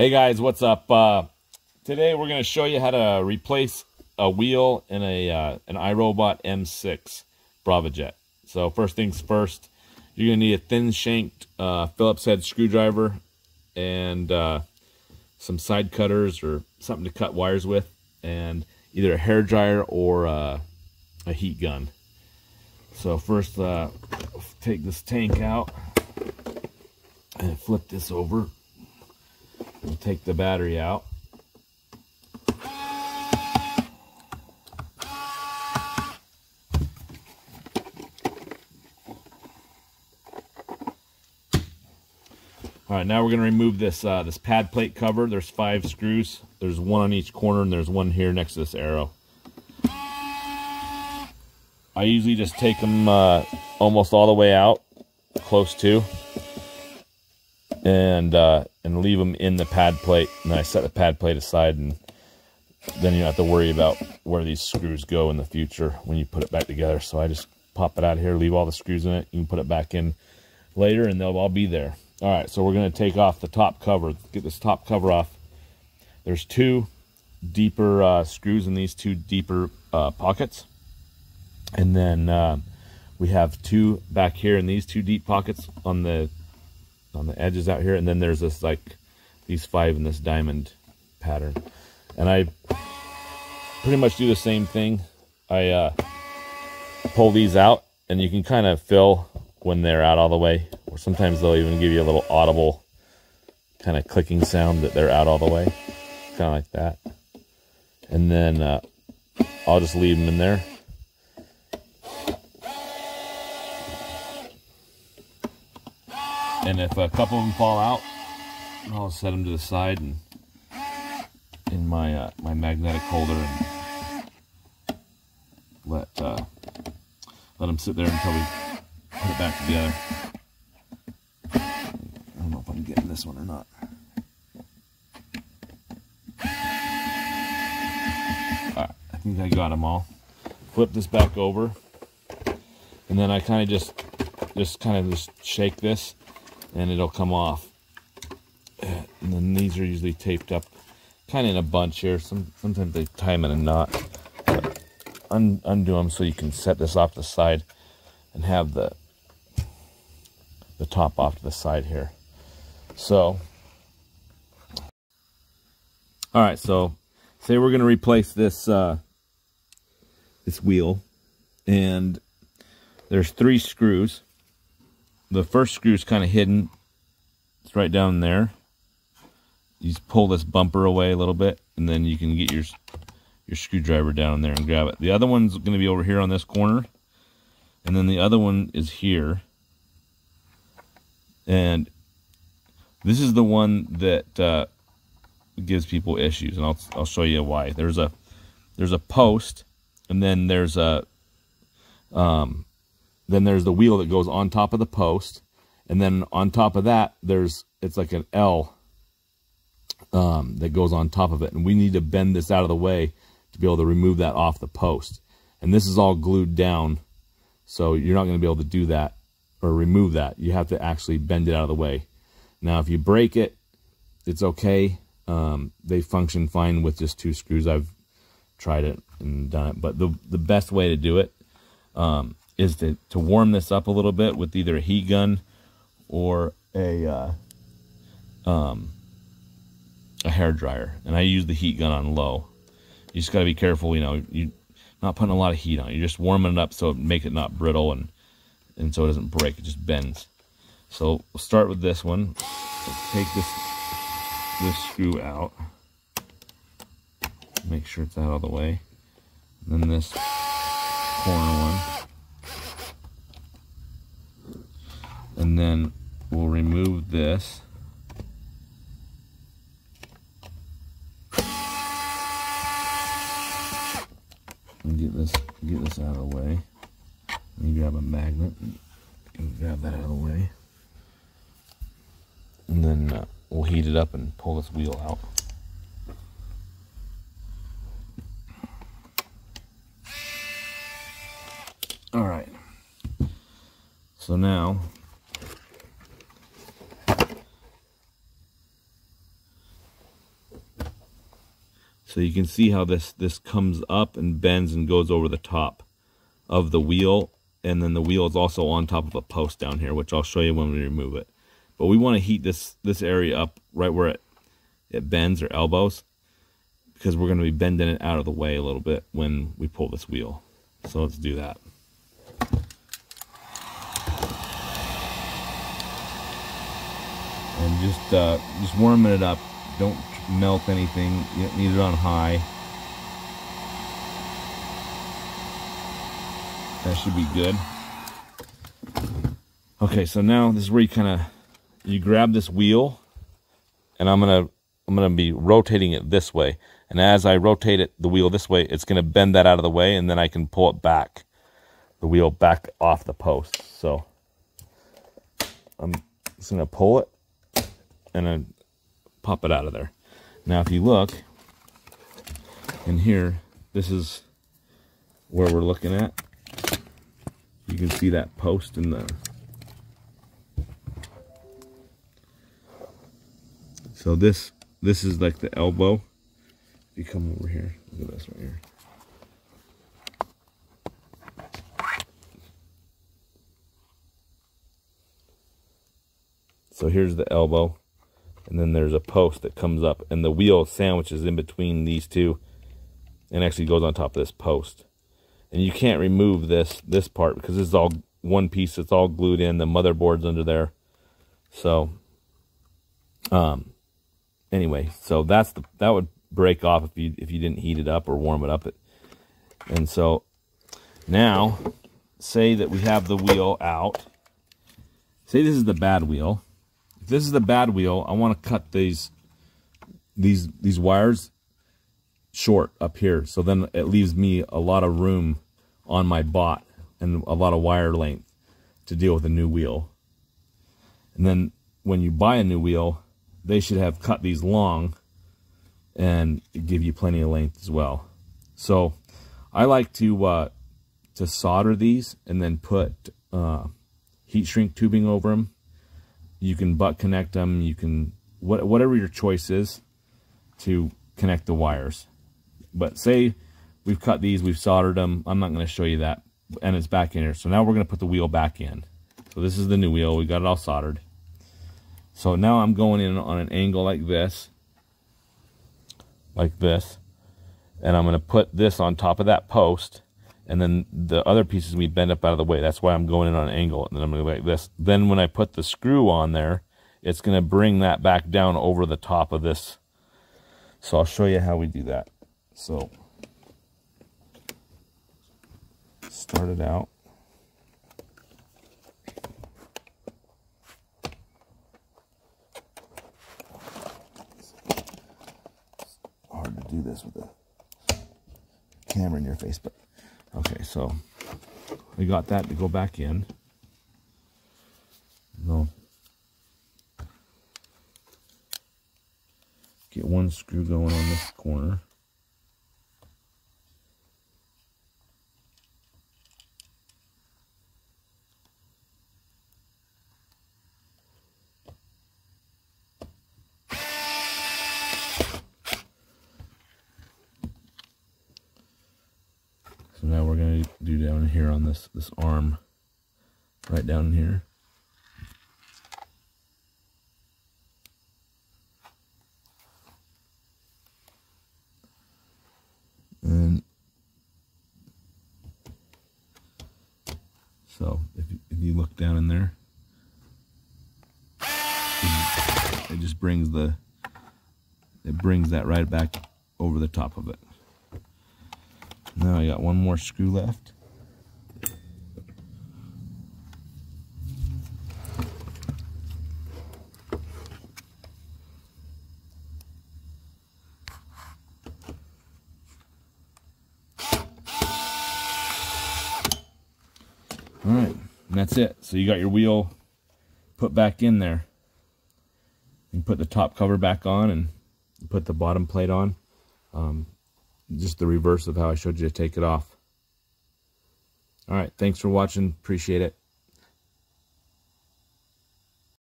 Hey guys, what's up? Today we're going to show you how to replace a wheel in an iRobot M6 Braava Jet. So first things first, you're going to need a thin shanked Phillips head screwdriver and some side cutters or something to cut wires with, and either a hair dryer or a heat gun. So first, take this tank out and flip this over. We'll take the battery out. All right, now we're going to remove this this pad plate cover. There's 5 screws. There's one on each corner, and there's one here next to this arrow. I usually just take them almost all the way out, close to, and leave them in the pad plate. And I set the pad plate aside, and then you don't have to worry about where these screws go in the future when you put it back together. So I just pop it out here, leave all the screws in it. You can put it back in later, and they'll all be there. All right, so we're going to take off the top cover. Get this top cover off. There's 2 deeper screws in these 2 deeper pockets. And then we have 2 back here in these 2 deep pockets on the edges out here. And then there's this, like, these 5 in this diamond pattern. And I pretty much do the same thing. I pull these out, and you can kind of feel when they're out all the way. Or sometimes they'll even give you a little audible kind of clicking sound that they're out all the way. Kind of like that. And then I'll just leave them in there. And if a couple of them fall out, I'll set them to the side and in my my magnetic holder, and let them sit there until we put it back together. I don't know if I'm getting this one or not. Alright, I think I got them all. Flip this back over, and then I kind of just shake this, and it'll come off. And then these are usually taped up kind of in a bunch here. Sometimes they tie them in a knot. But undo them so you can set this off to the side and have the top off to the side here. So, all right, so say we're going to replace this this wheel, and there's 3 screws. The first screw is kind of hidden. It's right down there. You just pull this bumper away a little bit, and then you can get your screwdriver down there and grab it. The other one's going to be over here on this corner, and then the other one is here. And this is the one that gives people issues, and I'll show you why. There's a post, and then there's a then there's the wheel that goes on top of the post, and then on top of that it's like an L that goes on top of it, and we need to bend this out of the way to be able to remove that off the post. And this is all glued down, so you're not going to be able to do that or remove that. You have to actually bend it out of the way. Now if you break it, it's okay. They function fine with just 2 screws. I've tried it and done it, but the best way to do it is to warm this up a little bit with either a heat gun or a hair dryer. And I use the heat gun on low. You just got to be careful, you know, you're not putting a lot of heat on it. You're just warming it up so it make it not brittle and so it doesn't break. It just bends. So we'll start with this one. So take this screw out. Make sure it's out all the way. And then this corner one. And then we'll remove this. And get this out of the way. And grab a magnet and grab that out of the way. And then we'll heat it up and pull this wheel out. All right. So now So you can see how this comes up and bends and goes over the top of the wheel, and then the wheel is also on top of a post down here, which I'll show you when we remove it. But we want to heat this area up right where it bends or elbows, because we're going to be bending it out of the way a little bit when we pull this wheel. So let's do that. And just warming it up. Don't melt anything. You don't need it on high. That should be good. Okay, so now this is where you grab this wheel, and I'm gonna be rotating it this way. And as I rotate the wheel this way, it's gonna bend that out of the way, and then I can pull it back, the wheel back off the post. So I'm just gonna pull it and then pop it out of there. Now, if you look in here, this is where we're looking at. You can see that post in the... So this is like the elbow. If you come over here, look at this right here. So here's the elbow, and then there's a post that comes up, and the wheel sandwiches in between these two and actually goes on top of this post. And you can't remove this part because this is all one piece. It's all glued in. The motherboard's under there. So anyway, so that would break off if you didn't heat it up or warm it up. And so now, say that we have the wheel out. Say this is the bad wheel. If this is the bad wheel, I want to cut these wires short up here, so then it leaves me a lot of room on my bot and a lot of wire length to deal with a new wheel. And then when you buy a new wheel, they should have cut these long and give you plenty of length as well. So I like to solder these and then put heat shrink tubing over them. You can butt connect them. You can whatever your choice is to connect the wires. But say we've cut these, we've soldered them. I'm not going to show you that. And it's back in here. So now we're going to put the wheel back in. So this is the new wheel. We got it all soldered. So now I'm going in on an angle like this. And I'm going to put this on top of that post. And then the other pieces we bend up out of the way. That's why I'm going in on an angle. And then I'm going to go like this. Then when I put the screw on there, it's going to bring that back down over the top of this. So I'll show you how we do that. So start it out. It's hard to do this with a camera in your face, but okay, so we got that to go back in. No. Get one screw going on this corner. So now we're going to do down here on this arm, right down here. And so if you look down in there, it just brings that right back over the top of it. Now I got one more screw left. All right, and that's it. So you got your wheel put back in there. You put the top cover back on and put the bottom plate on. Just the reverse of how I showed you to take it off. All right, thanks for watching. Appreciate it.